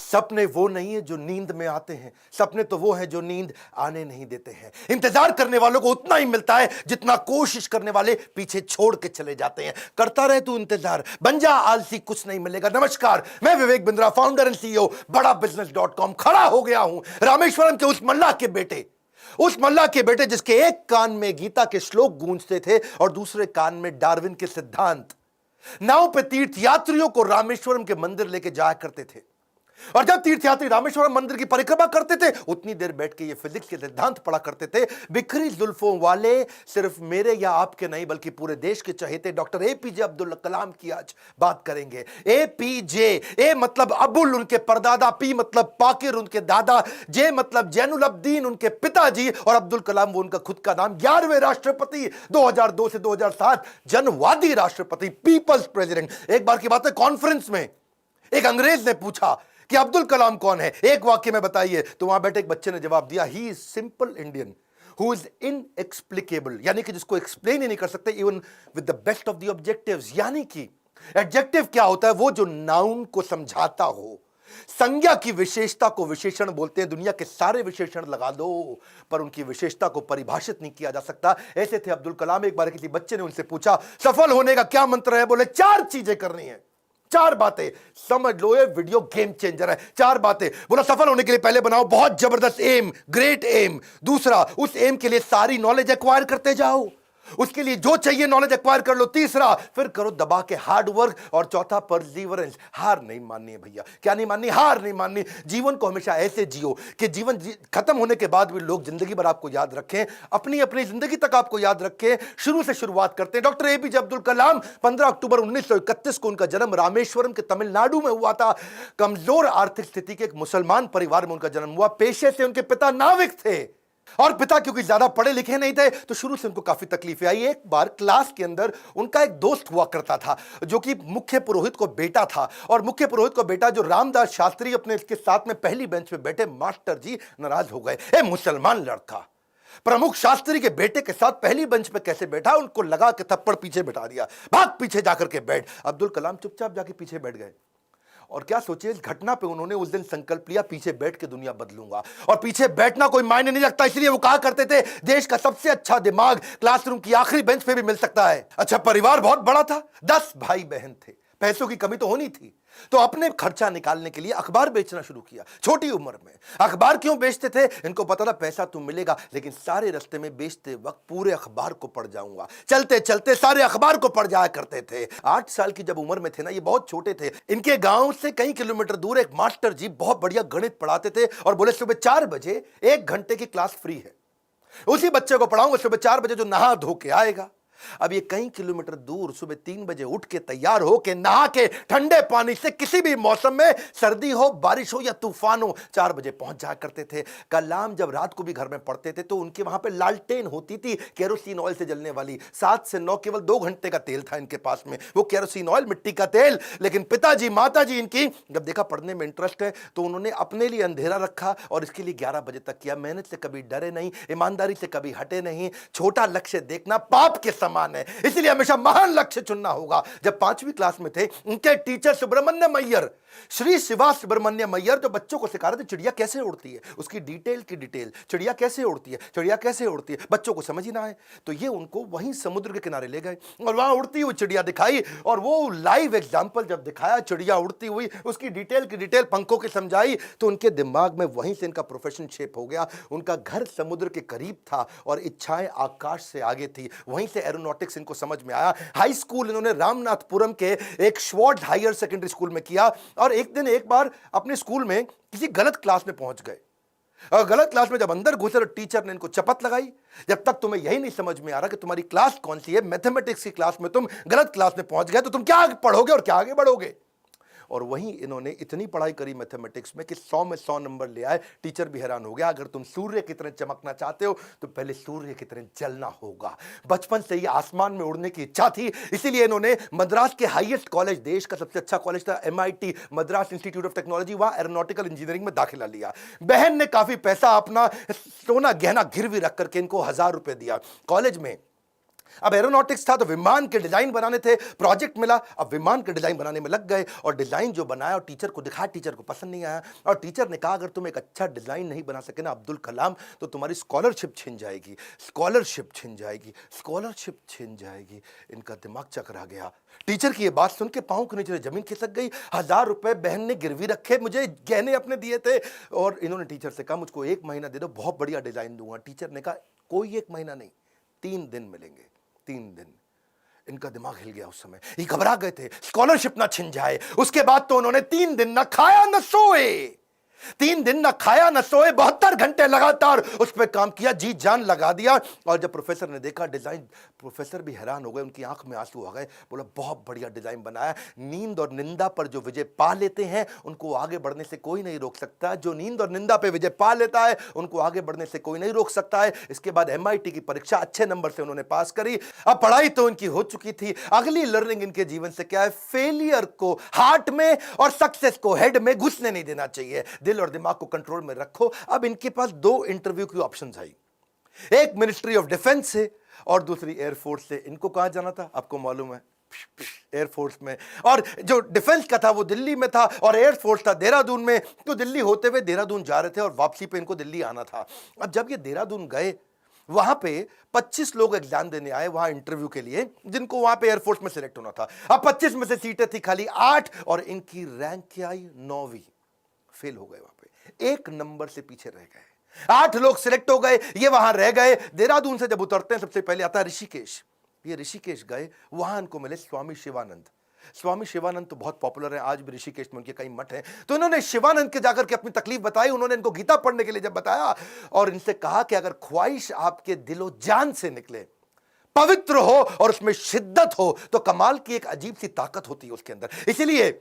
सपने वो नहीं है जो नींद में आते हैं, सपने तो वो हैं जो नींद आने नहीं देते हैं। इंतजार करने वालों को उतना ही मिलता है जितना कोशिश करने वाले पीछे छोड़ के चले जाते हैं। करता रहे तू इंतजार, बन जा आलसी, कुछ नहीं मिलेगा। नमस्कार, मैं Vivek Bindra, founder and CEO बड़ा बिजनेस.com। खड़ा हो गया हूं रामेश्वरम के उस मल्लाह के बेटे जिसके एक कान में गीता के श्लोक गूंजते थे और दूसरे कान में डार्विन के सिद्धांत। नाव पे तीर्थ यात्रियों को रामेश्वरम के मंदिर लेके जाया करते थे, और जब तीर्थयात्री रामेश्वरम मंदिर की परिक्रमा करते थे उतनी देर बैठ के ये फिजिक्स के सिद्धांत पढ़ा करते थे। बिखरी जुल्फों वाले सिर्फ मेरे या आपके नहीं बल्कि पूरे देश के चहेते डॉक्टर एपीजे अब्दुल कलाम की आज बात करेंगे। एपीजे, ए मतलब अबुल उनके परदादा, पी मतलब पाकिर उनके दादा, जे मतलब जैनुल अब्दीन उनके पिताजी, और अब्दुल कलाम वो उनका खुद का नाम। 11वें राष्ट्रपति, 2002 से 2007 जनवादी राष्ट्रपति, पीपल्स प्रेसिडेंट। एक बार की बात है, कॉन्फ्रेंस में एक अंग्रेज ने पूछा कि अब्दुल कलाम कौन है, एक वाक्य में बताइए। तो वहां बैठे एक बच्चे ने जवाब दिया, he is simple Indian who is inexplicable, यानी कि जिसको एक्सप्लेन ही नहीं कर सकते even with the best of the objectives. यानी कि एडजेक्टिव क्या होता है? वो जो नाउन को समझाता हो। संज्ञा की विशेषता को विशेषण बोलते हैं। दुनिया के सारे विशेषण लगा दो पर उनकी विशेषता को परिभाषित नहीं किया जा सकता। ऐसे थे अब्दुल कलाम। एक बार किसी बच्चे ने उनसे पूछा, सफल होने का क्या मंत्र है? बोले 4 चीजें करनी है, 4 बातें। समझ लो ये वीडियो गेम चेंजर है। 4 बातें। बोला सफल होने के लिए पहले बनाओ बहुत जबरदस्त एम, ग्रेट एम। दूसरा, उस एम के लिए सारी नॉलेज एक्वायर करते जाओ, उसके लिए जो चाहिए नॉलेज एक्वायर कर लो। तीसरा, फिर करो दबा के हार्ड वर्क। और चौथा, परसीवरेंस। हार नहीं माननी है भैया। क्या नहीं माननी? हार नहीं माननी। जीवन को हमेशा ऐसे जियो कि जीवन खत्म होने के बाद भी लोग जिंदगी भर आपको याद रखें, अपनी अपनी जिंदगी तक आपको याद रखें। शुरू से शुरुआत करते हैं। डॉक्टर एपीजे अब्दुल कलाम, 15 अक्टूबर 1931 को उनका जन्म रामेश्वरम के तमिलनाडु में हुआ था। कमजोर आर्थिक स्थिति के एक मुसलमान परिवार में उनका जन्म हुआ। पेशे से उनके पिता नाविक थे, और पिता क्योंकि ज्यादा पढ़े लिखे नहीं थे तो शुरू से उनको काफी तकलीफें आई। एक बार क्लास के अंदर उनका एक दोस्त हुआ करता था जो कि मुख्य पुरोहित को बेटा था, और मुख्य पुरोहित को बेटा जो रामदास शास्त्री अपने इसके साथ में पहली बेंच पे बैठे, मास्टर जी नाराज हो गए। ए मुसलमान लड़का प्रमुख शास्त्री के बेटे के साथ पहली बेंच पे कैसे बैठा? उनको लगा कि थप्पड़ पीछे बैठा दिया, भाग पीछे जाकर के बैठ। अब्दुल कलाम चुपचाप जाके पीछे बैठ गए। और क्या सोचिए, इस घटना पे उन्होंने उस दिन संकल्प लिया, पीछे बैठ के दुनिया बदलूंगा। और पीछे बैठना कोई मायने नहीं रखता, इसलिए वो कहा करते थे देश का सबसे अच्छा दिमाग क्लासरूम की आखिरी बेंच पे भी मिल सकता है। अच्छा, परिवार बहुत बड़ा था, 10 भाई बहन थे। पैसों की कमी तो होनी थी, तो अपने खर्चा निकालने के लिए अखबार बेचना शुरू किया। छोटी उम्र में अखबार क्यों बेचते थे? इनको पता था पैसा तो मिलेगा, लेकिन सारे रास्ते में बेचते वक्त पूरे अखबार को पढ़ जाऊंगा। चलते चलते सारे अखबार को पढ़ जाया करते थे। 8 साल की जब उम्र में थे ना, ये बहुत छोटे थे। इनके गांव से कई किलोमीटर दूर एक मास्टर जी बहुत बढ़िया गणित पढ़ाते थे, और बोले सुबह 4 बजे 1 घंटे की क्लास फ्री है, उसी बच्चे को पढ़ाऊंगा सुबह 4 बजे जो नहा धो के आएगा। अब ये कई किलोमीटर दूर सुबह 3 बजे उठ के तैयार हो के नहा के ठंडे पानी से किसी भी मौसम में, सर्दी हो बारिश हो या तूफान हो, 4 बजे पहुंच जाया करते थे। कलाम जब रात को भी घर में पढ़ते थे तो उनके वहां पे लालटेन होती थी, केरोसिन ऑयल से जलने वाली। 7 से 9 केवल 2 घंटे का तेल था इनके पास में, वो केरोसिन ऑयल, मिट्टी का तेल। लेकिन पिताजी माताजी इनकी जब देखा पढ़ने में इंटरेस्ट है तो उन्होंने अपने लिए अंधेरा रखा और इसके लिए 11 बजे तक किया। मेहनत से कभी डरे नहीं, ईमानदारी से कभी हटे नहीं। छोटा लक्ष्य देखना पाप के समान है, इसलिए हमेशा महान लक्ष्य चुनना होगा। जब 5वीं क्लास में थे, उनके टीचर सुब्रमण्यम अय्यर, श्री शिवा सुब्रमण्यम अय्यर, जो बच्चों को सिखा रहे थे चिड़िया कैसे उड़ती है, उसकी डिटेल की डिटेल, चिड़िया कैसे उड़ती है, चिड़िया कैसे उड़ती है, बच्चों को समझ ही ना आए तो ये उनको वहीं समुद्र के किनारे ले गए और वहां उड़ती हुई चिड़िया दिखाई। और वो लाइव एग्जाम्पल जब दिखाया चिड़िया उड़ती हुई, उसकी डिटेल की डिटेल पंखों की समझाई, तो उनके दिमाग में वहीं से इनका प्रोफेशन शेप हो गया। उनका घर समुद्र के करीब था और इच्छाएं आकाश से आगे थी, वहीं से एरोनॉटिक्स इनको समझ में आया। हाई स्कूल इन्होंने रामनाथपुरम के एक श्वार्ट हायर सेकेंडरी स्कूल में किया। और एक दिन एक बार अपने स्कूल में किसी गलत क्लास में पहुंच गए, और गलत क्लास में जब अंदर घुसे तो टीचर ने इनको चपत लगाई, जब तक तुम्हें यही नहीं समझ में आ रहा कि तुम्हारी क्लास कौन सी है, मैथमेटिक्स की क्लास में तुम गलत क्लास में पहुंच गए तो तुम क्या पढ़ोगे और क्या आगे बढ़ोगे। और वहीं इन्होंने इतनी पढ़ाई करी मैथमेटिक्स में कि 100 में 100 नंबर ले आए। टीचर भी हैरान हो गया, अगर तुम सूर्य की तरह चमकना चाहते हो तो पहले सूर्य की तरह जलना होगा। बचपन से ही आसमान में उड़ने की इच्छा थी, इसीलिए इन्होंने मद्रास के हाईएस्ट कॉलेज, देश का सबसे अच्छा कॉलेज था MIT, Madras institute of technology, वहां एरोनॉटिकल इंजीनियरिंग में दाखिला लिया। बहन ने काफी पैसा अपना सोना गहना गिरवी रख करके इनको 1000 रुपए दिया। कॉलेज में अब एरोनॉटिक्स था तो विमान के डिजाइन बनाने थे, प्रोजेक्ट मिला, अब विमान के डिजाइन बनाने में लग गए और डिजाइन जो बनाया और टीचर को दिखाया, टीचर को पसंद नहीं आया और टीचर ने कहा अगर तुम एक अच्छा डिजाइन नहीं बना सके ना अब्दुल कलाम तो तुम्हारी स्कॉलरशिप छिन जाएगी, स्कॉलरशिप छिन जाएगी, स्कॉलरशिप छिन जाएगी। इनका दिमाग चकरा गया। टीचर की ये बात सुन के पांव के नीचे जमीन खिसक गई। 1000 रुपए बहन ने गिरवी रखे, मुझे गहने अपने दिए थे और इन्होंने टीचर से कहा मुझको 1 महीना दे दो, बहुत बढ़िया डिजाइन दूंगा। टीचर ने कहा कोई 1 महीना नहीं, 3 दिन मिलेंगे, 3 दिन। इनका दिमाग हिल गया। उस समय ये घबरा गए थे स्कॉलरशिप ना छिन जाए। उसके बाद तो उन्होंने 3 दिन ना खाया ना सोए, 3 दिन ना खाया ना सोए, 72 घंटे लगातार उस पर काम किया, जी जान लगा दिया। और जब प्रोफेसर ने देखा डिजाइन, प्रोफेसर भी हैरान हो गए, उनकी आंख में आंसू आ गए। बोला बहुत बढ़िया डिजाइन बनाया। नींद और निंदा पर जो विजय पा लेते हैं उनको आगे बढ़ने से कोई नहीं रोक सकता। जो नींद और निंदा पे विजय पा लेता है उनको आगे बढ़ने से कोई नहीं रोक सकता है। इसके बाद MIT की परीक्षा अच्छे नंबर से उन्होंने पास करी। अब पढ़ाई तो उनकी हो चुकी थी। अगली लर्निंग इनके जीवन से क्या है? फेलियर को हार्ट में और सक्सेस को हेड में घुसने नहीं देना चाहिए। दिल और दिमाग को कंट्रोल में रखो। अब इनके पास 2 इंटरव्यू की ऑप्शंस आई, एक मिनिस्ट्री ऑफ डिफेंस से और दूसरी एयरफोर्स से। इनको कहां जाना था आपको मालूम है? एयरफोर्स में। और जो डिफेंस का था वो दिल्ली में था और एयरफोर्स था देहरादून में। तो दिल्ली होते हुए देहरादून जा रहे थे और वापसी पे इनको दिल्ली आना था। अब जब ये देहरादून गए वहां पे 25 लोग एग्जाम देने आए वहां इंटरव्यू के लिए, जिनको वहां पे एयरफोर्स में सिलेक्ट होना था। अब 25 में से सीटें थी खाली 8 और इनकी रैंक क्या आई? 9वीं। फेल हो गए, वहां पे 1 नंबर से पीछे रह गए। 8 लोग सिलेक्ट हो गए, ये वहां रह गए। देहरादून से जब उतरते हैं सबसे पहले आता है ऋषिकेश। ये ऋषिकेश गए, वहां इनको मिले स्वामी शिवानंद। स्वामी शिवानंद तो बहुत पॉपुलर है, आज भी ऋषिकेश में उनके कई मठ हैं। तो इन्होंने शिवानंद के जाकर के अपनी तकलीफ बताई। उन्होंने इनको गीता पढ़ने के लिए जब बताया और इनसे कहा कि अगर ख्वाहिश आपके दिलो जान से निकले, पवित्र हो और उसमें शिद्दत हो तो कमाल की एक अजीब सी ताकत होती है उसके अंदर। इसीलिए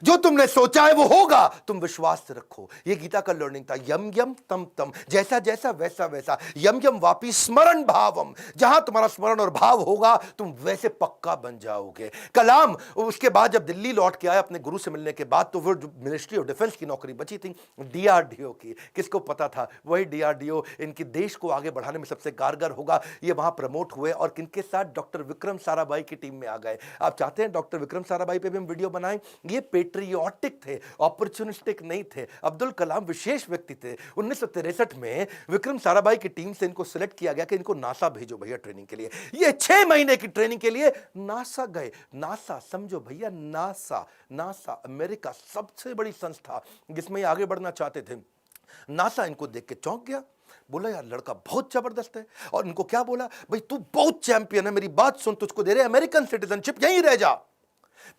जो तुमने सोचा है वो होगा, तुम विश्वास से रखो। ये गीता का लर्निंग था। यम यम तम तम, जैसा जैसा वैसा वैसा। यम यम वापी स्मरण भावम, जहां तुम्हारा स्मरण और भाव होगा तुम वैसे पक्का बन जाओगे। कलाम उसके बाद जब दिल्ली लौट के आए अपने गुरु से मिलने के बाद, तो वो मिनिस्ट्री ऑफ डिफेंस की नौकरी बची थी DRDO की। किसको पता था वही DRDO इनके देश को आगे बढ़ाने में सबसे कारगर होगा। ये वहां प्रमोट हुए और किनके साथ? डॉक्टर विक्रम साराभाई की टीम में आ गए। आप चाहते हैं डॉक्टर विक्रम साराभाई पे भी हम वीडियो बनाएं? ये पेट्रियोटिक थे, ऑपर्चुनिस्टिक नहीं थे। अब्दुल कलाम विशेष व्यक्ति थे। 1963 में विक्रम साराभाई की टीम से इनको सिलेक्ट किया गया कि इनको नासा भेजो भैया ट्रेनिंग के लिए। ये 6 महीने की ट्रेनिंग के लिए नासा गए। नासा समझो भैया, नासा, नासा अमेरिका सबसे बड़ी संस्था जिसमें आगे बढ़ना चाहते थे। नासा इनको देख के चौंक गया, बोला यार लड़का बहुत जबरदस्त है। और इनको क्या बोला? भाई तू बहुत चैंपियन है, मेरी बात सुन, तुझको दे रहे अमेरिकन सिटीजनशिप, यहीं रह जा,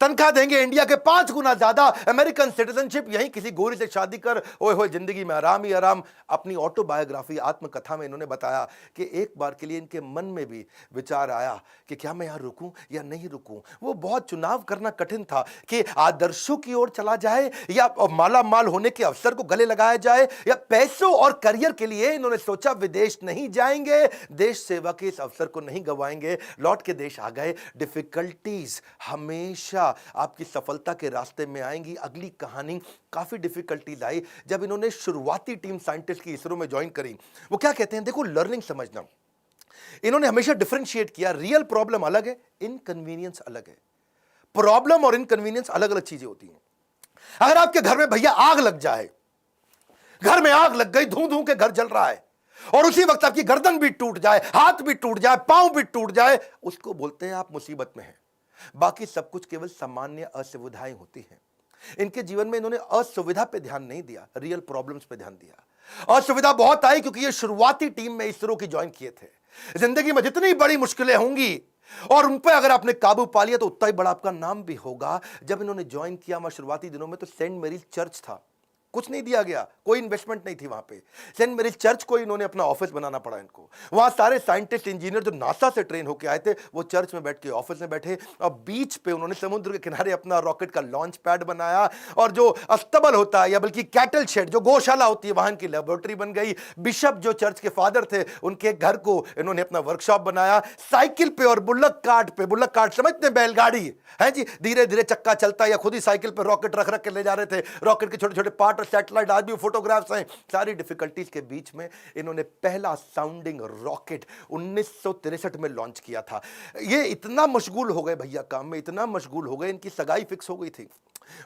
तनख्वाह देंगे इंडिया के 5 गुना ज्यादा, अमेरिकन सिटीजनशिप, यहीं किसी गोरी से शादी कर, ओए होए जिंदगी में आराम ही आराम। अपनी ऑटोबायोग्राफी, आत्मकथा में इन्होंने बताया कि एक बार के लिए इनके मन में भी विचार आया कि क्या मैं यहां रुकूं या नहीं रुकूं। वो बहुत चुनाव करना कठिन था कि आदर्शों की ओर चला जाए या माला माल होने के अवसर को गले लगाया जाए या पैसों और करियर के लिए इन्होंने सोचा विदेश नहीं जाएंगे, देश सेवा के इस अवसर को नहीं गंवाएंगे। लौट के देश आ गए। डिफिकल्टीज हमेशा आपकी सफलता के रास्ते में आएंगी। अगली कहानी काफी डिफिकल्टीज आई जब इन्होंने शुरुआती टीम साइंटिस्ट की इसरो में ज्वाइन करी। वो क्या कहते हैं, देखो लर्निंग समझना, इन्होंने हमेशा डिफरेंशिएट किया। रियल प्रॉब्लम अलग है, इनकन्वीनियंस अलग है। प्रॉब्लम और इनकन्वीनियंस अलग अलग चीजें होती हैं। अगर आपके घर में भैया आग लग जाए, घर में आग लग गई, धू धू के घर जल रहा है और उसी वक्त आपकी गर्दन भी टूट जाए, हाथ भी टूट जाए, पांव भी टूट जाए, उसको बोलते हैं आप मुसीबत में हैं। बाकी सब कुछ केवल सामान्य असुविधाएं होती हैं। इनके जीवन में इन्होंने असुविधा पे ध्यान नहीं दिया, रियल प्रॉब्लम्स पे ध्यान दिया। असुविधा बहुत आई क्योंकि ये शुरुआती टीम में इसरो की ज्वाइन किए थे। जिंदगी में जितनी बड़ी मुश्किलें होंगी और उन पर अगर आपने काबू पा लिया तो उतना ही बड़ा आपका नाम भी होगा। जब इन्होंने ज्वाइन किया वहां शुरुआती दिनों में तो सेंट मैरीज चर्च था, कुछ नहीं दिया गया, कोई इन्वेस्टमेंट नहीं थी वहां पे। सेंट मैरीज चर्च को इन्होंने अपना ऑफिस बनाना पड़ा इनको। वहां सारे साइंटिस्ट इंजीनियर जो नासा से ट्रेन होकर आए थे वो चर्च में बैठ के ऑफिस में बैठे और बीच पे उन्होंने समुद्र के किनारे अपना रॉकेट का लॉन्च पैड बनाया और जो अस्तबल होता है या बल्कि कैटल शेड जो गौशाला होती है वहां की लेबोरेटरी बन गई। बिशप जो चर्च के फादर थे उनके घर को इन्होंने अपना वर्कशॉप बनाया। साइकिल पे और बुल्लक कार्ट समझते हैं, बैलगाड़ी है जी, धीरे धीरे चक्का चलता या खुद ही साइकिल पे रॉकेट रख रख के ले जा रहे थे। रॉकेट के छोटे छोटे पार्ट वाटर सैटेलाइट, आज भी फोटोग्राफ्स हैं। सारी डिफिकल्टीज के बीच में इन्होंने पहला साउंडिंग रॉकेट 1963 में लॉन्च किया था। ये इतना मशगूल हो गए भैया काम में, इतना मशगूल हो गए, इनकी सगाई फिक्स हो गई थी।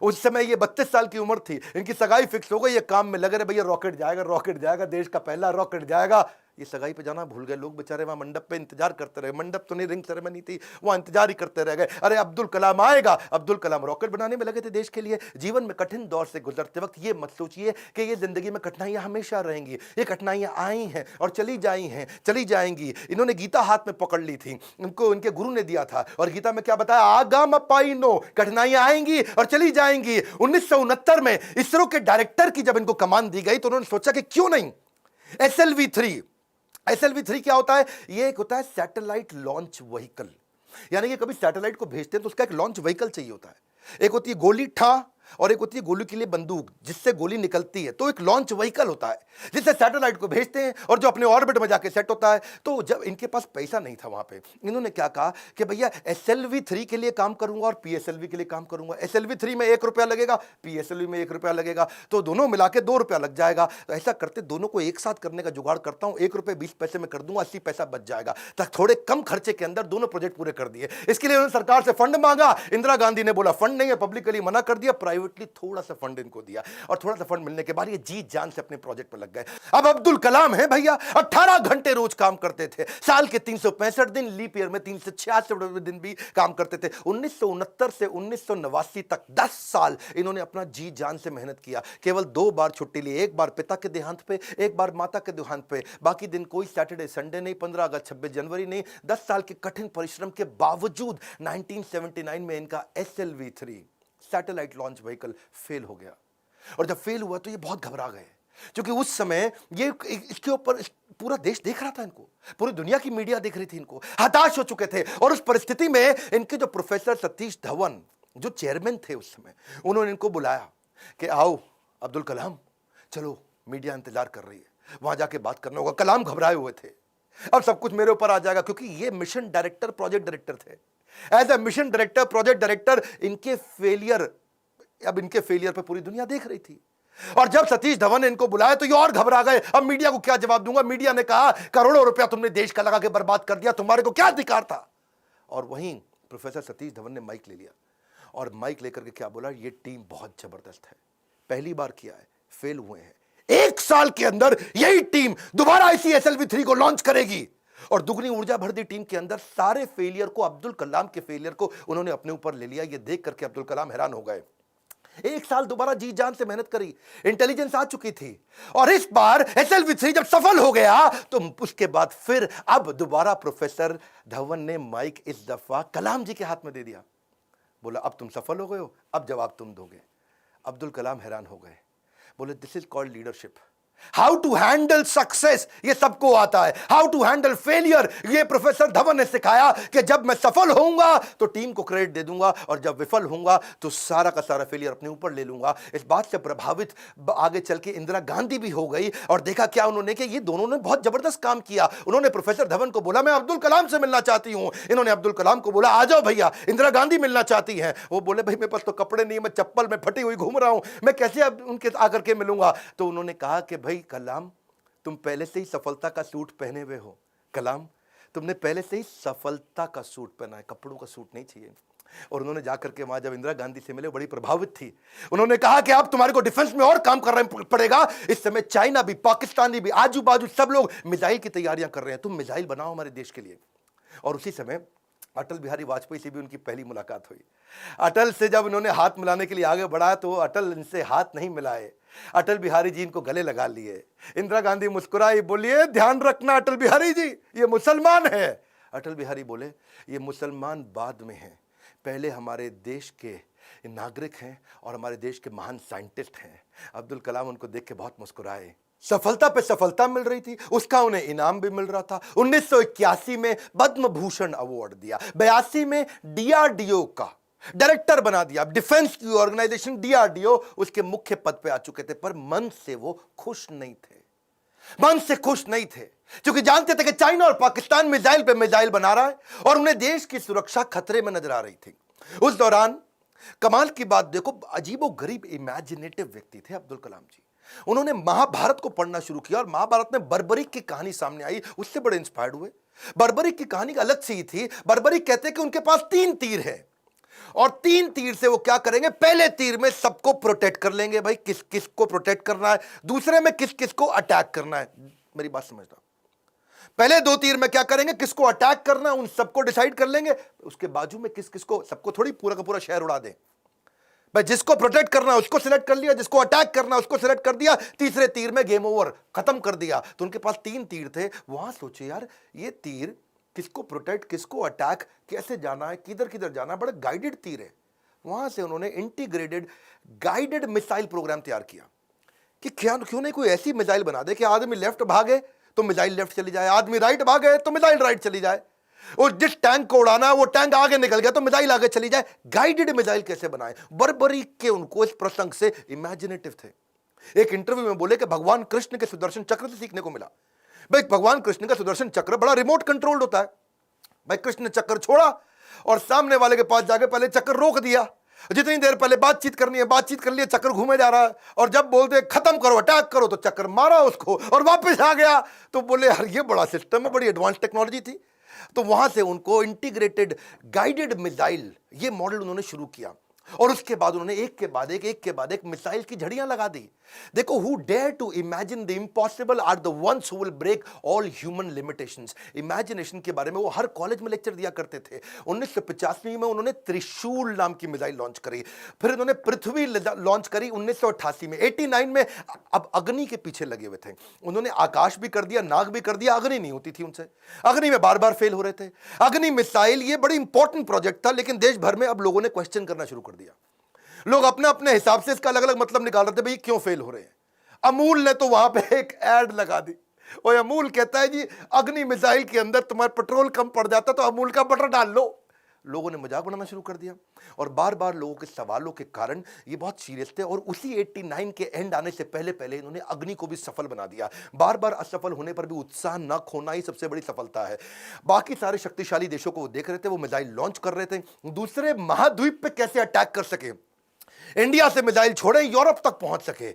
उस समय ये 32 साल की उम्र थी, इनकी सगाई फिक्स हो गई, ये काम में लगे रहे, भैया रॉकेट जाएगा, रॉकेट जाएगा, देश का पहला रॉकेट जाएगा। ये सगाई पे जाना भूल गए लोग बेचारे, वहां मंडप पे इंतजार करते रहे। मंडप तो नहीं, रिंग सेरेमनी थी, वहां इंतजार ही करते रह गए। अरे अब्दुल कलाम आएगा। अब्दुल कलाम रॉकेट बनाने में लगे थे देश के लिए। जीवन में कठिन दौर से गुजरते वक्त ये मत सोचिए कि ये जिंदगी में कठिनाइयां हमेशा रहेंगी। ये कठिनाइयां आई हैं और चली जाई हैं, चली जाएंगी। इन्होंने गीता हाथ में पकड़ ली थी, इनको इनके गुरु ने दिया था, और गीता में क्या बताया, आगाम पाइनो, कठिनाइयां आएंगी और चली जाएंगी। 1969 में इसरो के डायरेक्टर की जब इनको कमान दी गई तो उन्होंने सोचा कि क्यों नहीं SLV-3। SLV-3 क्या होता है? ये एक होता है सैटेलाइट लॉन्च व्हीकल, यानी कि कभी सैटेलाइट को भेजते हैं तो उसका एक लॉन्च व्हीकल चाहिए होता है। एक होती है गोली ठा और एक होती है गोली के लिए बंदूक जिससे गोली निकलती है, तो एक लॉन्च व्हीकल होता है जिससे सैटेलाइट को भेजते हैं और जो अपने ऑर्बिट में जाके सेट होता है। तो जब इनके पास पैसा नहीं था वहां पे, इन्होंने क्या कहा कि भैया SLV-3 के लिए काम करूंगा और PSLV के लिए काम करूंगा। SLV-3 में 1 रुपया लगेगा, PSLV में 1 रुपया लगेगा, तो दोनों मिला के 2 रुपया लग जाएगा। तो ऐसा करते दोनों को एक साथ करने का जुगाड़ करता हूं, 1 रुपये 20 पैसे में कर दूंगा, 80 पैसा बच जाएगा। तक थोड़े कम खर्चे के अंदर दोनों प्रोजेक्ट पूरे कर दिए। इसके लिए उन्होंने सरकार से फंड मांगा। इंदिरा गांधी ने बोला फंड नहीं है, पब्लिकली मना कर दिया, प्राइवेटली थोड़ा सा फंड इनको दिया, और थोड़ा सा फंड मिलने के बाद ये जी जान से अपने प्रोजेक्ट पर लग गए। अब अब्दुल कलाम है भैया, 18 घंटे रोज काम करते थे, साल के 365 दिन, लीप ईयर में 366 दिन भी काम करते थे। 1969 से 1989 तक 10 साल इन्होंने अपना जी जान से मेहनत किया। केवल 2 बार छुट्टी ली, एक बार पिता के देहांत पे, एक बार माता के देहांत पे। बाकी दिन कोई सैटरडे संडे नहीं, 15 अगस्त 26 जनवरी नहीं। 10 साल के कठिन परिश्रम के बावजूद 1979 में इनका SLV-3 satellite launch vehicle fail हो गया। और जब फेल हुआ तो ये बहुत घबरा गए, क्योंकि उस समय ये इसके ऊपर पूरा देश देख रहा था इनको, पूरी दुनिया की मीडिया देख रही थी इनको, हताश हो चुके थे। और उस परिस्थिति में इनके जो प्रोफेसर सतीश धवन जो चेयरमैन थे उस समय, उन्होंने इनको बुलाया कि आओ अब्दुल कलाम, चलो मीडिया इंतजार कर रही है, वहां जाके बात करना होगा। कलाम घबराए हुए थे, अब सब कुछ मेरे ऊपर आ जाएगा, क्योंकि ये मिशन डायरेक्टर, प्रोजेक्ट डायरेक्टर थे। As a mission director, project director, इनके फेलियर पे पूरी दुनिया देख रही थी। और जब सतीश धवन ने इनको बुलाया तो ये और घबरा गए। अब मीडिया को क्या जवाब दूंगा? मीडिया ने कहा करोड़ों रुपया तुमने देश का लगा के बर्बाद कर दिया, तुम्हारे को क्या अधिकार था? और वहीं प्रोफेसर सतीश धवन ने माइक ले लिया और माइक लेकर के क्या बोला, ये टीम बहुत जबरदस्त है, पहली बार किया है, फेल हुए हैं, 1 साल के अंदर यही टीम दोबारा इसी SLV-3 को लॉन्च करेगी। और दुगनी ऊर्जा भर दी टीम के अंदर। सारे फेलियर को, अब्दुल कलाम के फेलियर को उन्होंने अपने ऊपर ले लिया। ये देख करके अब्दुल कलाम हैरान हो गए। 1 साल दोबारा जी जान से मेहनत करी, इंटेलिजेंस आ चुकी थी, और इस बार SLV-3 जब सफल हो गया तो उसके बाद फिर अब दोबारा प्रोफेसर धवन ने माइक इस दफा कलाम जी के हाथ में दे दिया। बोला अब तुम सफल हो गए हो, अब जवाब तुम दोगे। अब्दुल कलाम हैरान हो गए, बोले this is called leadership. How to handle success ये सबको आता है, हाउ टू हैंडल फेलियर ये प्रोफेसर धवन ने सिखाया कि जब मैं सफल होऊंगा तो टीम को क्रेडिट दे दूंगा, और जब विफल होऊंगा तो सारा का सारा फेलियर अपने ऊपर ले लूंगा। इस बात से प्रभावित आगे चल के इंदिरा गांधी भी हो गई, और देखा क्या उन्होंने कि ये दोनों ने बहुत जबरदस्त काम किया। उन्होंने प्रोफेसर धवन को बोला मैं अब्दुल कलाम से मिलना चाहती हूं, इन्होंने अब्दुल कलाम को बोला आ जाओ भैया, इंदिरा गांधी मिलना चाहती हैं। वो बोले भाई मेरे पास तो कपड़े नहीं, मैं चप्पल में फटी हुई घूम रहा हूं, मैं कैसे अब उनके आकर के मिलूंगा? तो उन्होंने कहा कि भाई कलाम तुम पहले से ही सफलता का सूट पहने हुए हो, कलाम तुमने पहले से ही सफलता का सूट पहना है, कपड़ों का सूट नहीं चाहिए। और उन्होंने जाकर के वहां जब इंदिरा गांधी से मिले, बड़ी प्रभावित थी। उन्होंने कहा कि अब तुम्हारे को डिफेंस में और काम करना पड़ेगा। इस समय चाइना भी, पाकिस्तानी भी, आजू बाजू सब लोग मिसाइल की तैयारियां कर रहे हैं, तुम मिसाइल बनाओ हमारे देश के लिए। और उसी समय अटल बिहारी वाजपेयी से भी उनकी पहली मुलाकात हुई। अटल से जब उन्होंने हाथ मिलाने के लिए आगे बढ़ा तो अटल इनसे हाथ नहीं मिलाए, अटल बिहारी जी इनको गले लगा लिए। इंदिरा गांधी मुस्कुराई, बोलिए ध्यान रखना अटल बिहारी जी ये मुसलमान है। अटल बिहारी बोले ये मुसलमान बाद में हैं, पहले हमारे देश के नागरिक हैं और हमारे देश के महान साइंटिस्ट हैं। अब्दुल कलाम उनको देख के बहुत मुस्कुराए। सफलता पे सफलता मिल रही थी, उसका उन्हें इनाम भी मिल रहा था। 1981 में पद्म भूषण अवार्ड दिया, 82 में DRDO का डायरेक्टर बना दिया। डिफेंस की ऑर्गेनाइजेशन DRDO उसके मुख्य पद पे आ चुके थे, पर मन से वो खुश नहीं थे, मन से खुश नहीं थे, क्योंकि जानते थे कि चाइना और पाकिस्तान मिसाइल पे मिसाइल बना रहा है और उन्हें देश की सुरक्षा खतरे में नजर आ रही थी। उस दौरान कमाल की बात देखो, अजीबो गरीब इमेजिनेटिव व्यक्ति थे अब्दुल कलाम जी। उन्होंने महाभारत को पढ़ना शुरू किया और महाभारत में बर्बरीक की कहानी सामने आई, उससे बड़े इंस्पायर्ड हुए। बर्बरीक की कहानी अलग सी ही थी। बर्बरीक कहते हैं कि उनके पास 3 तीर है और 3 तीर से वो क्या करेंगे, पहले तीर में सबको प्रोटेक्ट कर लेंगे, भाई किस किस को प्रोटेक्ट करना है, दूसरे में किस किस को अटैक करना है। मेरी बात समझना, पहले 2 तीर में क्या करेंगे, किसको अटैक करना है उन सबको डिसाइड कर लेंगे, उसके बाजू में किस किस को, सबको थोड़ी पूरा का पूरा शहर उड़ा दें। भाई जिसको प्रोटेक्ट करना है उसको सिलेक्ट कर लिया, जिसको अटैक करना है उसको सिलेक्ट कर दिया, तीसरे तीर में गेम ओवर, खत्म कर दिया। तो उनके पास 3 तीर थे। वहां सोचे यार ये तीर किसको प्रोटेक्ट, किसको अटैक, कैसे जाना है, किधर किधर जाना है, बड़ा गाइडेड तीर है। वहां से उन्होंने इंटीग्रेटेड गाइडेड मिसाइल प्रोग्राम तैयार किया कि क्यों नहीं कोई ऐसी मिसाइल बना दे कि आदमी लेफ्ट भागे तो मिसाइल लेफ्ट चली जाए, आदमी राइट भागे तो मिसाइल राइट चली जाए, और जिस टैंक को उड़ाना है वो टैंक आगे निकल गया तो मिसाइल आगे चली जाए। गाइडेड मिसाइल कैसे बनाए, बर्बरीक के उनको इस प्रसंग से इमेजिनेटिव थे। एक इंटरव्यू में बोले कि भगवान कृष्ण के सुदर्शन चक्र से सीखने को मिला। भाई भगवान कृष्ण का सुदर्शन चक्र बड़ा रिमोट कंट्रोल्ड होता है। भाई कृष्ण ने चक्कर छोड़ा और सामने वाले के पास जाके पहले चक्कर रोक दिया, जितनी देर पहले बातचीत करनी है बातचीत कर लिया, चक्कर घूमे जा रहा है, और जब बोलते खत्म करो अटैक करो तो चक्कर मारा उसको और वापस आ गया। तो बोले यार ये बड़ा सिस्टम है, बड़ी एडवांस टेक्नोलॉजी थी। तो वहां से उनको इंटीग्रेटेड गाइडेड मिसाइल ये मॉडल उन्होंने शुरू किया और उसके बाद उन्होंने एक के बाद एक मिसाइल की झड़ियां लगा दी। देखो, who dare to imagine the impossible are the ones who will break all human limitations. Imagination के बारे में वो हर कॉलेज में लेक्चर दिया करते थे। 1985 में उन्होंने त्रिशूल नाम की मिसाइल लॉन्च करी, फिर उन्होंने पृथ्वी लॉन्च करी 1988 में। 89 में अब अग्नि के पीछे लगे हुए थे। उन्होंने आकाश भी कर दिया, नाग भी कर दिया, अग्नि नहीं होती थी उनसे, अग्नि में बार बार फेल हो रहे थे। अग्नि मिसाइल ये बड़ी इंपॉर्टेंट प्रोजेक्ट था, लेकिन देश भर में अब लोगों ने क्वेश्चन करना शुरू कर दिया। लोग अपने अपने हिसाब से इसका अलग अलग मतलब निकाल रहे थे, भाई क्यों फेल हो रहे हैं। अमूल ने तो वहां पे एक एड लगा दी, और अमूल कहता है जी अग्नि मिसाइल के अंदर तुम्हारा पेट्रोल कम पड़ जाता तो अमूल का बटर डाल लो। लोगों ने मजाक बनाना शुरू कर दिया और बार बार लोगों के सवालों के कारण ये बहुत सीरियस थे। और उसी 89 के एंड आने से पहले पहले इन्होंने अग्नि को भी सफल बना दिया। बार बार असफल होने पर भी उत्साह न खोना ही सबसे बड़ी सफलता है। बाकी सारे शक्तिशाली देशों को वो देख रहे थे, वो मिसाइल लॉन्च कर रहे थे, दूसरे महाद्वीप पे कैसे अटैक कर सके, इंडिया से मिसाइल छोड़े यूरोप तक पहुंच सके,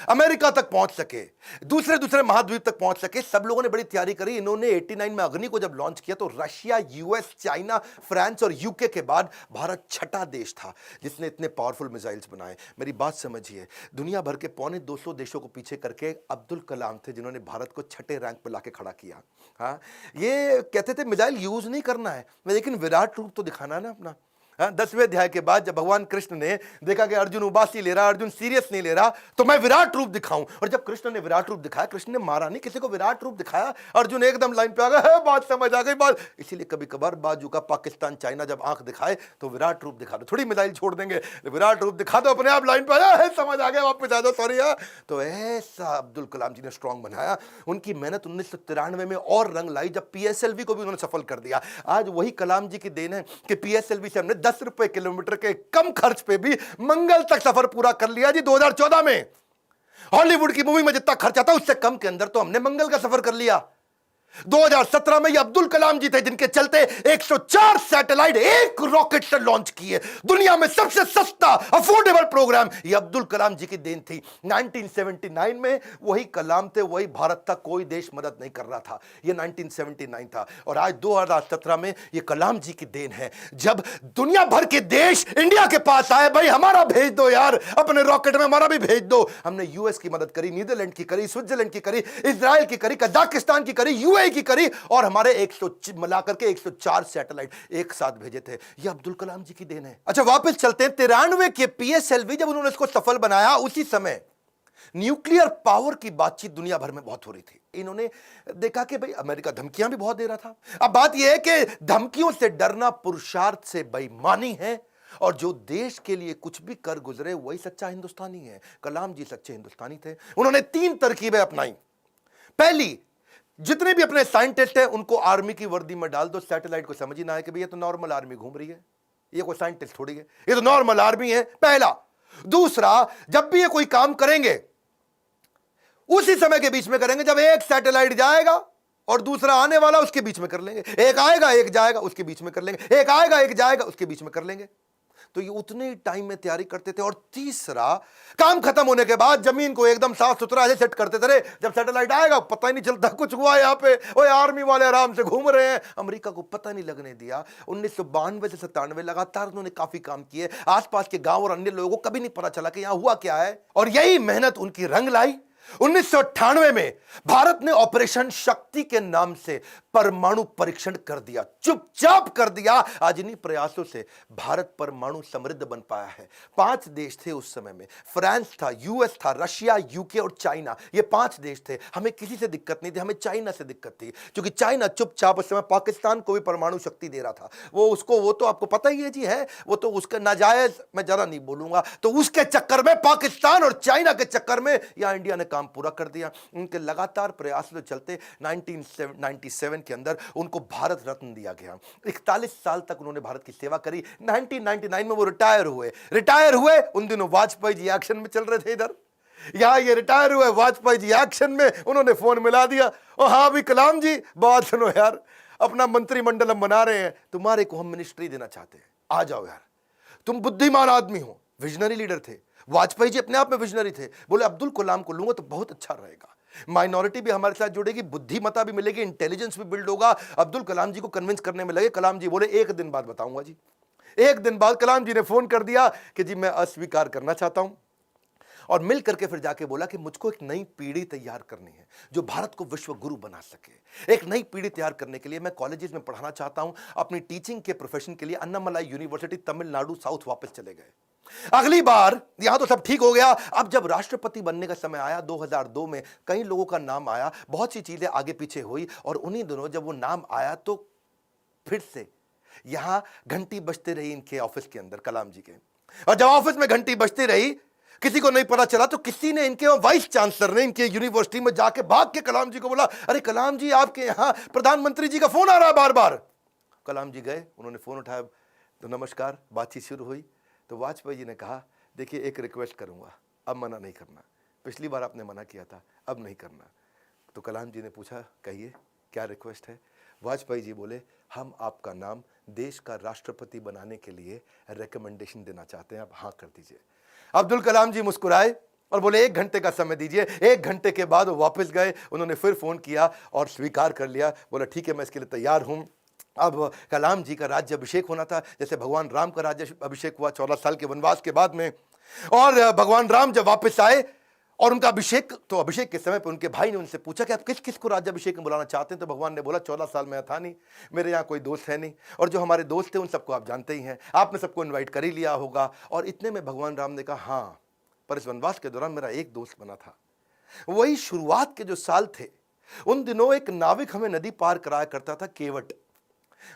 अमेरिका तक पहुंच सके, दूसरे महाद्वीप तक पहुंच सके। सब लोगों ने बड़ी तैयारी करी। इन्होंने 89 में अग्नि को जब लॉन्च किया तो रशिया, यूएस, चाइना, फ्रांस और यूके के बाद भारत छठा देश था जिसने इतने पावरफुल मिसाइल्स बनाए। मेरी बात समझिए, दुनिया भर के 250 देशों को पीछे करके अब्दुल कलाम थे जिन्होंने भारत को छठे रैंक पर लाके खड़ा किया। हाँ, ये कहते थे मिसाइल यूज नहीं करना है, लेकिन विराट रूप तो दिखाना है ना अपना। 10वें अध्याय के बाद जब भगवान कृष्ण ने देखा कि अर्जुन उबासी ले रहा, अर्जुन सीरियस नहीं ले रहा, तो मैं विराट रूप दिखाऊं। और जब कृष्ण ने विराट रूप दिखाया, कृष्ण ने मारा नहीं, किसी को विराट रूप दिखाया, अर्जुन एकदम लाइन पे आ गया, बात समझ आ गई बात। इसीलिए कभी कभार बाजू का पाकिस्तान, चाइना जब आंख दिखाए तो विराट रूप दिखा दो, थोड़ी मिसाइल छोड़ देंगे, विराट रूप दिखा दो, अपने आप लाइन पे आया, समझ आ गया, वापस आ जाओ, सॉरी। तो ऐसा अब्दुल कलाम जी ने स्ट्रांग बनाया। उनकी मेहनत 1993 में और रंग लाई जब पीएसएलवी को भी उन्होंने सफल कर दिया। आज वही कलाम जी की देन है कि पीएसएलवी से हमने 10 रुपए किलोमीटर के कम खर्च पे भी मंगल तक सफर पूरा कर लिया जी। 2014 में हॉलीवुड की मूवी में जितना खर्चा था उससे कम के अंदर तो हमने मंगल का सफर कर लिया। 2017 में ये अब्दुल कलाम जी थे जिनके चलते 104 सैटेलाइट एक रॉकेट से लॉन्च किए। दुनिया में सबसे सस्ता अफोर्डेबल प्रोग्राम ये अब्दुल कलाम जी की देन थी। 1979 में वही कलाम थे, वही भारत था, कोई देश मदद नहीं कर रहा था। ये 1979 था और आज 2017 में ये कलाम जी की देन है जब दुनिया भर के देश इंडिया के पास आए, भाई हमारा भेज दो यार, अपने रॉकेट में हमारा भी भेज दो। हमने यूएस की मदद करी, नीदरलैंड की करी, स्विट्जरलैंड की करी, इजराइल की करी, कजाकिस्तान की करी, यूएई की करी, और हमारे 100 मिलाकर के 104 सैटेलाइट एक साथ भेजे थे। ये अब्दुल कलाम जी की देन है। अच्छा वापस चलते हैं 93 के पीएसएलवी जब उन्होंने इसको सफल बनाया, उसी समय न्यूक्लियर पावर की बातचीत दुनिया भर में बहुत हो रही थी। इन्होंने देखा कि भाई अमेरिका धमकियां भी बहुत दे रहा था। अब बात यह है कि धमकियों से डरना पुरुषार्थ से बेईमानी है, और जो देश के लिए कुछ भी कर गुजरे वही सच्चा हिंदुस्तानी है। कलाम जी सच्चे हिंदुस्तानी थे। उन्होंने 3 तरकीबें अपनाई। पहली, जितने भी अपने साइंटिस्ट हैं उनको आर्मी की वर्दी में डाल दो, सैटेलाइट को समझ ही ना है कि भाई ये तो नॉर्मल आर्मी घूम रही है, ये कोई साइंटिस्ट थोड़ी है, ये तो नॉर्मल आर्मी है, पहला। दूसरा, जब भी ये कोई काम करेंगे उसी समय के बीच में करेंगे जब एक सैटेलाइट जाएगा और दूसरा आने वाला, उसके बीच में कर लेंगे। एक आएगा एक जाएगा, उसके बीच में कर लेंगे। एक आएगा एक जाएगा, उसके बीच में कर लेंगे। तो ये उतने ही टाइम में तैयारी करते थे। और तीसरा, काम खत्म होने के बाद जमीन को एकदम साफ सुथरा ऐसे सेट करते थे, जब सैटेलाइट आएगा पता ही नहीं चलता कुछ हुआ यहाँ पे, ओए आर्मी वाले आराम से घूम रहे हैं। अमेरिका को पता नहीं लगने दिया। 1992 से 97 लगातार उन्होंने काफी काम किए। आसपास के गांव और अन्य लोगों को कभी नहीं पता चला कि यहां हुआ क्या है, और यही मेहनत उनकी रंग लाई। 1998 में भारत ने ऑपरेशन शक्ति के नाम से परमाणु परीक्षण कर दिया, चुपचाप कर दिया। आज इन्हीं प्रयासों से भारत परमाणु समृद्ध बन पाया है। 5 देश थे उस समय में, फ्रांस था, यूएस था, रशिया, यूके और चाइना। ये 5 देश थे। हमें किसी से दिक्कत नहीं थी, हमें चाइना से दिक्कत थी, क्योंकि चाइना चुपचाप उस समय पाकिस्तान को भी परमाणु शक्ति दे रहा था। वो तो आपको पता ही है जी, है वो तो उसका नाजायज, मैं जरा नहीं बोलूंगा। तो उसके चक्कर में, पाकिस्तान और चाइना के चक्कर में यहां इंडिया ने काम पूरा कर दिया। उनके लगातार प्रयासों के चलते 1997 के अंदर उनको भारत रत्न दिया गया। 41 साल तक उन्होंने भारत की सेवा करी। 1999 में वो रिटायर हुए। उन दिनों वाजपेयी जी एक्शन में चल रहे थे इधर, यहां ये रिटायर हुए, वाजपेयी जी एक्शन में। उन्होंने फोन मिला दिया, ओ हाँ भी कलाम जी, बात सुनो यार, अपना मंत्रिमंडल हम बना रहे हैं, तुम्हारे को हम मिनिस्ट्री देना चाहते हैं, आ जाओ यार। तुम बुद्धिमान आदमी हो, विजनरी लीडर थे। वाजपेयी जी अपने आप में विजनरी थे। बोले अब्दुल कलाम को लूंगा तो बहुत अच्छा रहेगा, माइनॉरिटी भी हमारे साथ जुड़ेगी, बुद्धिमत्ता भी मिलेगी, इंटेलिजेंस भी बिल्ड होगा। अब्दुल कलाम जी को कन्विंस करने में लगे। कलाम जी बोले 1 दिन बाद बताऊंगा जी। 1 दिन बाद कलाम जी ने फोन कर दिया कि जी मैं अस्वीकार करना चाहता हूं, और मिल करके फिर जाके बोला कि मुझको एक नई पीढ़ी तैयार करनी है जो भारत को विश्व गुरु बना सके। एक नई पीढ़ी तैयार करने के लिए मैं कॉलेजेस में पढ़ाना चाहता हूं। अपनी टीचिंग के प्रोफेशन के लिए अन्नामलाई यूनिवर्सिटी तमिलनाडु साउथ वापस चले गए। अगली बार यहां तो सब ठीक हो गया। अब जब राष्ट्रपति बनने का समय आया 2002 में, कई लोगों का नाम आया, बहुत सी चीजें आगे पीछे हुई, और उन्हीं दिनों जब वो नाम आया तो फिर से यहां घंटी बजते रही इनके ऑफिस के अंदर, कलाम जी के। और जब ऑफिस में घंटी बजती रही, किसी को नहीं पता चला, तो किसी ने, इनके वाइस चांसलर ने इनके यूनिवर्सिटी में जाके भाग के कलाम जी को बोला, अरे कलाम जी आपके यहां प्रधानमंत्री जी का फोन आ रहा है बार बार। कलाम जी गए, उन्होंने फोन उठाया, तो नमस्कार, बातचीत शुरू हुई। तो वाजपेयी जी ने कहा, देखिए एक रिक्वेस्ट करूंगा, अब मना नहीं करना, पिछली बार आपने मना किया था, अब नहीं करना। तो कलाम जी ने पूछा, कहिए क्या रिक्वेस्ट है। वाजपेयी जी बोले, हम आपका नाम देश का राष्ट्रपति बनाने के लिए रिकमेंडेशन देना चाहते हैं, आप हाँ कर दीजिए। अब्दुल कलाम जी मुस्कुराए और बोले 1 घंटे का समय दीजिए। 1 घंटे के बाद वो वापस गए, उन्होंने फिर फोन किया और स्वीकार कर लिया। बोला ठीक है, मैं इसके लिए तैयार हूं। अब कलाम जी का राज्य अभिषेक होना था, जैसे भगवान राम का राज्य अभिषेक हुआ 14 साल के वनवास के बाद में। और भगवान राम जब वापस आए और उनका अभिषेक, तो अभिषेक के समय पर उनके भाई ने उनसे पूछा कि आप किस किस को राज्य अभिषेक में बुलाना चाहते हैं। तो भगवान ने बोला 14 साल में था नहीं, मेरे यहाँ कोई दोस्त है नहीं, और जो हमारे दोस्त थे उन सबको आप जानते ही हैं, आपने सबको इन्वाइट कर ही लिया होगा। और इतने में भगवान राम ने कहा, हाँ, पर इस वनवास के दौरान मेरा एक दोस्त बना था। वही शुरुआत के जो साल थे, उन दिनों एक नाविक हमें नदी पार कराया करता था, केवट।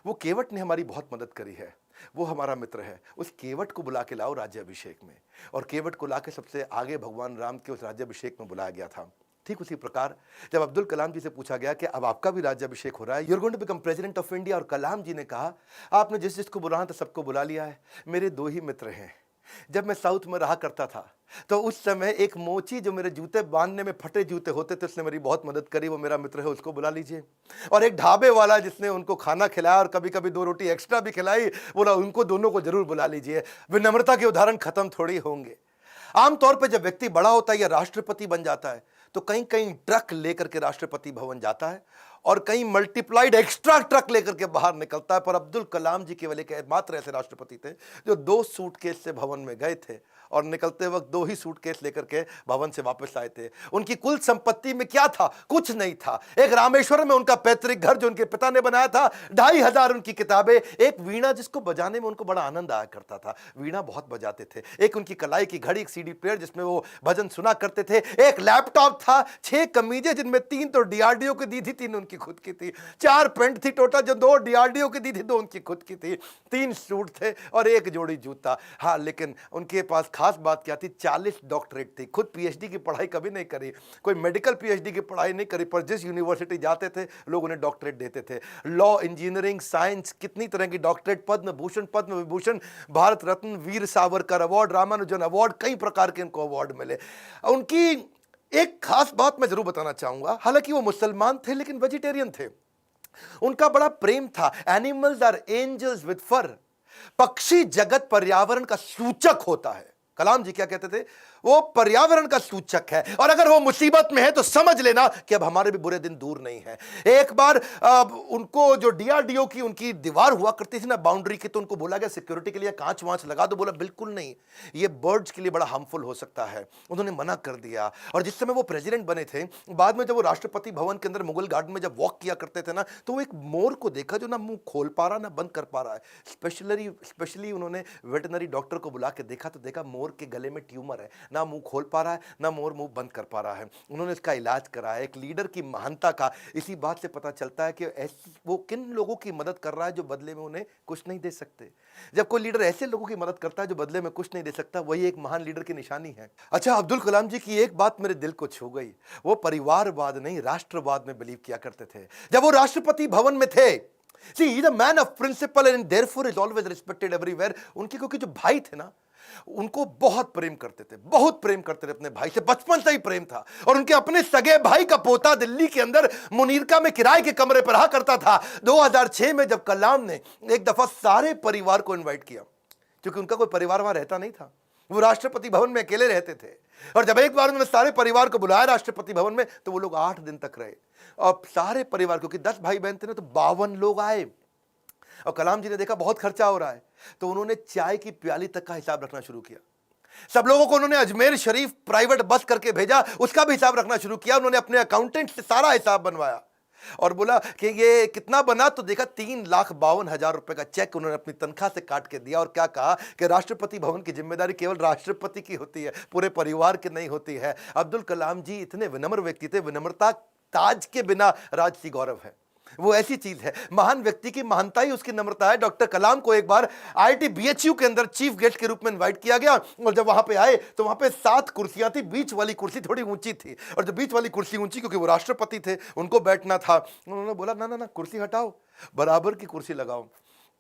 वो केवट ने हमारी बहुत मदद करी है, वो हमारा मित्र है। उस केवट को बुला के लाओ राज्याभिषेक में। और केवट को लाके सबसे आगे भगवान राम के उस राज्याभिषेक में बुलाया गया था। ठीक उसी प्रकार जब अब्दुल कलाम जी से पूछा गया कि अब आपका भी राज्याभिषेक हो रहा है, you are going to become president of India, और कलाम जी ने कहा, आपने जिस जिसको बुलाना था सबको बुला लिया है, मेरे 2 ही मित्र हैं। जब मैं साउथ में रहा करता था तो उस समय एक मोची, जो मेरे जूते बांधने में फटे जूते होते थे, उसने मेरी बहुत मदद करी, वो मेरा मित्र है, उसको बुला लीजिए। और एक ढाबे वाला जिसने उनको खाना खिलाया और कभी कभी 2 रोटी एक्स्ट्रा भी खिलाई, बोला उनको दोनों को जरूर बुला लीजिए। विनम्रता के उदाहरण खत्म थोड़ी होंगे। आमतौर पर जब व्यक्ति बड़ा होता है या राष्ट्रपति बन जाता है तो कहीं कहीं ट्रक लेकर के राष्ट्रपति भवन जाता है, और कहीं मल्टीप्लाइड एक्स्ट्रा ट्रक लेकर के बाहर निकलता है। पर अब्दुल कलाम जी केवल एक मात्र ऐसे राष्ट्रपति थे जो 2 सूटकेस से भवन में गए थे, और निकलते वक्त 2 ही सूटकेस लेकर के भवन से वापस आए थे। उनकी कुल संपत्ति में क्या था? कुछ नहीं था। एक रामेश्वर में उनका पैतृक घर जो उनके पिता ने बनाया था, 2500 उनकी किताबें, एक वीणा जिसको बजाने में उनको बड़ा आनंद आया करता था, वीणा बहुत बजाते थे, एक उनकी कलाई की घड़ी, एक सीडी प्लेयर जिसमें वो भजन सुना करते थे, एक लैपटॉप था, 6 कमीजें जिनमें 3 तो डीआरडीओ की दी थी, 3 उनकी खुद की थी, 4 पेंट थी टोटल जो 2 डीआरडीओ की दी थी, 2 उनकी खुद की थी, 3 सूट थे और 1 जोड़ी जूता। हाँ, लेकिन उनके पास खास बात क्या थी? 40 डॉक्टरेट थी। खुद पीएचडी की पढ़ाई कभी नहीं करी, कोई मेडिकल पीएचडी की पढ़ाई नहीं करी, पर जिस यूनिवर्सिटी जाते थे लोग उन्हें डॉक्टरेट देते थे। लॉ, इंजीनियरिंग, साइंस, कितनी तरह की doctorate, Padma Bhushan, Padma Vibhushan, Bharat Ratna, Veer Savarkar award, Ramanujan award, कई प्रकार के इनको अवार्ड मिले। उनकी एक खास बात मैं जरूर बताना चाहूंगा, हालांकि वो मुसलमान थे लेकिन वेजिटेरियन थे। उनका बड़ा प्रेम था, एनिमल्स आर एंजल्स विद फर। पक्षी जगत पर्यावरण का सूचक होता है। कलाम जी क्या कहते थे? वो पर्यावरण का सूचक है, और अगर वो मुसीबत में है तो समझ लेना कि अब हमारे भी बुरे दिन दूर नहीं है। एक बार उनको जो डीआरडीओ की उनकी दीवार हुआ करती थी ना बाउंड्री की, तो उनको बोला गया सिक्योरिटी के लिए कांच वांच लगा दो। बोला बिल्कुल नहीं, ये बर्ड्स के लिए बड़ा हार्मफुल हो सकता है। उन्होंने मना कर दिया। और जिस समय वो प्रेसिडेंट बने थे, बाद में जब वो राष्ट्रपति भवन के अंदर मुगल गार्डन में जब वॉक किया करते थे ना, तो वो एक मोर को देखा जो ना मुंह खोल पा रहा ना बंद कर पा रहा है। स्पेशली उन्होंने वेटनरी डॉक्टर को बुला के देखा, तो देखा मोर के गले में ट्यूमर है, ना मुंह खोल पा रहा है ना मोर मुंह बंद कर पा रहा है। उन्होंने इसका इलाज कराया। एक लीडर की महानता का इसी बात से पता चलता है कि वो किन लोगों की मदद कर रहा है जो बदले में उन्हें कुछ नहीं दे सकते। जब कोई लीडर ऐसे लोगों की मदद करता है जो बदले में कुछ नहीं दे सकता, वही एक महान लीडर की निशानी है। अच्छा, अब्दुल कलाम जी की एक बात मेरे दिल को छू गई। वो परिवारवाद नहीं, राष्ट्रवाद में बिलीव किया करते थे। जब वो राष्ट्रपति भवन में थे, See, he's a man of principle and therefore is always respected everywhere. उनके क्योंकि जो भाई थे ना, उनको बहुत प्रेम करते थे, बहुत प्रेम करते थे अपने भाई से, बचपन से ही प्रेम था। और उनके अपने सगे भाई का पोता दिल्ली के अंदर मुनीरका में किराए के कमरे पर रहा करता था। 2006 में जब कलाम ने एक दफा सारे परिवार को इनवाइट किया, क्योंकि उनका कोई परिवार वहां रहता नहीं था, वो राष्ट्रपति भवन में अकेले रहते थे। और जब एक बार उन्होंने सारे परिवार को बुलाया राष्ट्रपति भवन में, तो वो लोग 8 दिन तक रहे। और सारे परिवार, क्योंकि 10 भाई बहन थे ना, तो 52 लोग आए। और कलाम जी ने देखा बहुत खर्चा हो रहा है, तो उन्होंने चाय की प्याली तक का हिसाब रखना शुरू किया। सब लोगों को उन्होंने अजमेर शरीफ प्राइवेट बस करके भेजा, उसका भी हिसाब रखना शुरू किया। उन्होंने अपने अकाउंटेंट से सारा हिसाब बनवाया और बोला कि ये कितना बना, तो देखा 3,52,000 रुपए का चेक उन्होंने अपनी तनख्वाह से काट के दिया। और क्या कहा कि राष्ट्रपति भवन की जिम्मेदारी केवल राष्ट्रपति की होती है, पूरे परिवार की नहीं होती है। अब्दुल कलाम जी इतने विनम्र व्यक्ति थे, विनम्रता ताज के बिना राजसी गौरव है। वो ऐसी चीज है, महान व्यक्ति की महानता ही उसकी नम्रता है। डॉक्टर कलाम को एक बार आईआईटी बीएचयू के अंदर चीफ गेस्ट के रूप में इनवाइट किया गया, और जब वहां पे आए तो वहां पे 7 कुर्सियां थी। बीच वाली कुर्सी थोड़ी ऊंची थी, और जब बीच वाली कुर्सी ऊंची, क्योंकि वो राष्ट्रपति थे, उनको बैठना था। उन्होंने बोला ना ना ना, कुर्सी हटाओ, बराबर की कुर्सी लगाओ।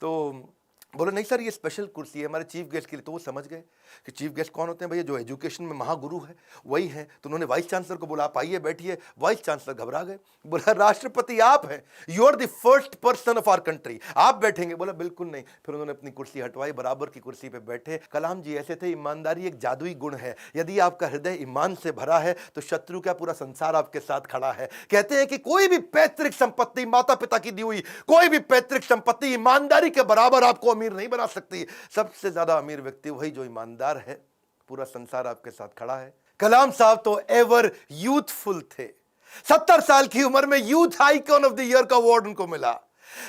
तो बोले नहीं सर, ये स्पेशल कुर्सी है हमारे चीफ गेस्ट के लिए। तो वो समझ गए कि चीफ गेस्ट कौन होते हैं भैया, जो एजुकेशन में महागुरु है वही है। तो उन्होंने वाइस चांसलर को बोला, आप आइए बैठिए। वाइस चांसलर घबरा गए, बोला राष्ट्रपति आप हैं, you are the first person of our country, आप बैठेंगे। बोला बिल्कुल नहीं। फिर उन्होंने अपनी कुर्सी हटवाई, बराबर की कुर्सी पे बैठे। कलाम जी ऐसे थे, ईमानदारी एक जादुई गुण है। यदि आपका हृदय ईमान से भरा है तो शत्रु का पूरा संसार आपके साथ खड़ा है। कहते हैं कि कोई भी पैतृक संपत्ति, माता पिता की दी हुई कोई भी पैतृक संपत्ति ईमानदारी के बराबर आपको अमीर नहीं बना सकती। सबसे ज्यादा अमीर व्यक्ति वही जो ईमानदार है, पूरा संसार आपके साथ खड़ा है। कलाम साहब तो एवर यूथफुल थे। 70 साल की उम्र में youth icon of the year का अवार्ड उनको मिला।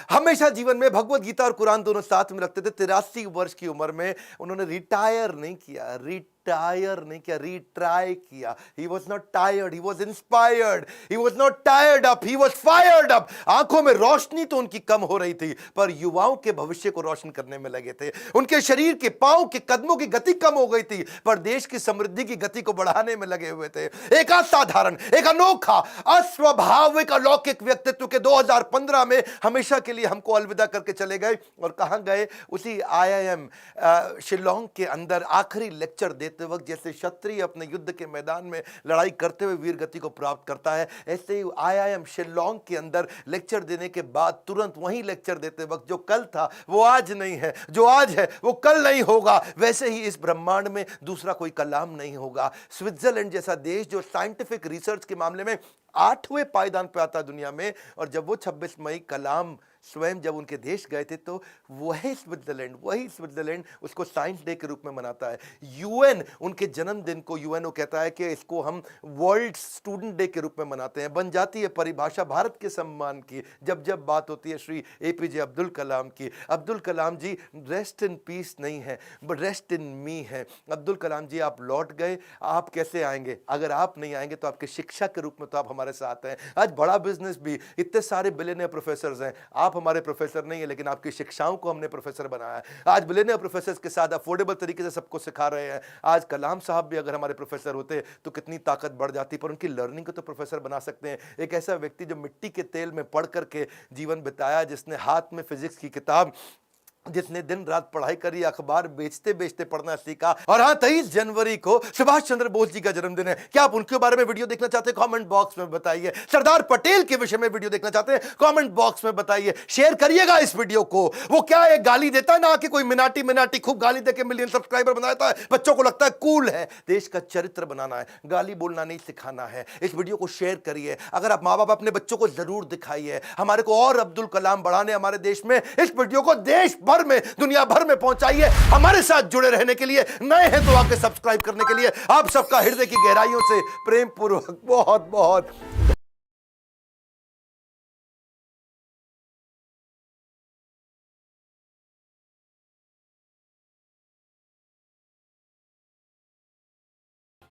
हमेशा जीवन में भगवत गीता और कुरान दोनों साथ में रखते थे। 83 वर्ष की उम्र में उन्होंने रिटायर नहीं किया, रिट्राई किया। He was not tired, he was inspired, he was not tired up, he was fired up। आंखों में रोशनी तो उनकी कम हो रही थी, पर युवाओं के भविष्य को रोशन करने में लगे थे। उनके शरीर के पांव के कदमों की गति कम हो गई थी, पर देश की समृद्धि की गति को बढ़ाने में लगे हुए थे। एक असाधारण, एक अनोखा, अस्वाभाविक, अलौकिक व्यक्तित्व के 2015 में हमेशा के लिए हमको अलविदा करके चले गए। और कहां गए? उसी IIM शिलोंग के अंदर आखिरी लेक्चर देते वक्त जैसे क्षत्रिय अपने युद्ध के मैदान में लड़ाई करते हुए वीर गति को प्राप्त करता है, ऐसे ही IIM शिलोंग के अंदर लेक्चर देने के बाद तुरंत वहीं लेक्चर देते वक्त जो कल था वो आज नहीं है, जो आज है वो कल नहीं होगा, वैसे ही इस ब्रह्मांड में दूसरा कोई कलाम नहीं होगा। स्विट्जरलैंड जैसा देश जो साइंटिफिक रिसर्च के मामले में 8वें पायदान पे आता दुनिया में, और जब वो 26 मई कलाम स्वयं जब उनके देश गए थे, तो वही स्विट्जरलैंड उसको साइंस डे के रूप में मनाता है। यूएन उनके जन्मदिन को यूएनओ कहता है कि इसको हम वर्ल्ड स्टूडेंट डे के रूप में मनाते हैं। बन जाती है परिभाषा भारत के सम्मान की जब जब बात होती है श्री APJ अब्दुल कलाम की। अब्दुल कलाम जी रेस्ट इन पीस नहीं है, बट रेस्ट इन मी है। अब्दुल कलाम जी आप लौट गए, आप कैसे आएंगे? अगर आप नहीं आएंगे तो आपके शिक्षा के रूप में तो आप हमारे साथ हैं। आज बड़ा बिजनेस भी, इतने सारे बिलियनियर प्रोफेसर हैं, आप हमारे प्रोफेसर नहीं है, लेकिन आपकी शिक्षाओं को हमने प्रोफेसर बनाया है। आज बिलियनियर प्रोफेसर के साथ अफोर्डेबल तरीके से सबको सिखा रहे हैं। आज कलाम साहब भी अगर हमारे प्रोफेसर होते तो कितनी ताकत बढ़ जाती, पर उनकी लर्निंग को तो प्रोफेसर बना सकते हैं। एक ऐसा व्यक्ति जो मिट्टी के तेल में पढ़ करके जीवन बिताया, जिसने हाथ में फिजिक्स की किताब जिसने दिन रात पढ़ाई करी, अखबार बेचते बेचते पढ़ना सीखा। और हाँ, 23 जनवरी को सुभाष चंद्र बोस जी का जन्मदिन है। क्या आप उनके बारे में वीडियो देखना चाहते हैं? कमेंट बॉक्स में बताइए। सरदार पटेल के विषय में वीडियो देखना चाहते हैं? कमेंट बॉक्स में बताइए। शेयर करिएगा इस वीडियो को। वो क्या है, गाली देता है ना कि कोई मिनाटी खूब गाली देके मिलियन सब्सक्राइबर बनाता है, बच्चों को लगता है कूल है। देश का चरित्र बनाना है, गाली बोलना नहीं सिखाना है। इस वीडियो को शेयर करिए। अगर आप माँ बाप, अपने बच्चों को जरूर दिखाइए। हमारे को और अब्दुल कलाम बढ़ाने हमारे देश में, इस वीडियो को देश भर में, दुनिया भर में पहुंचाइए। हमारे साथ जुड़े रहने के लिए, नए हैं तो आके सब्सक्राइब करने के लिए आप सबका हृदय की गहराइयों से प्रेम पूर्वक बहुत बहुत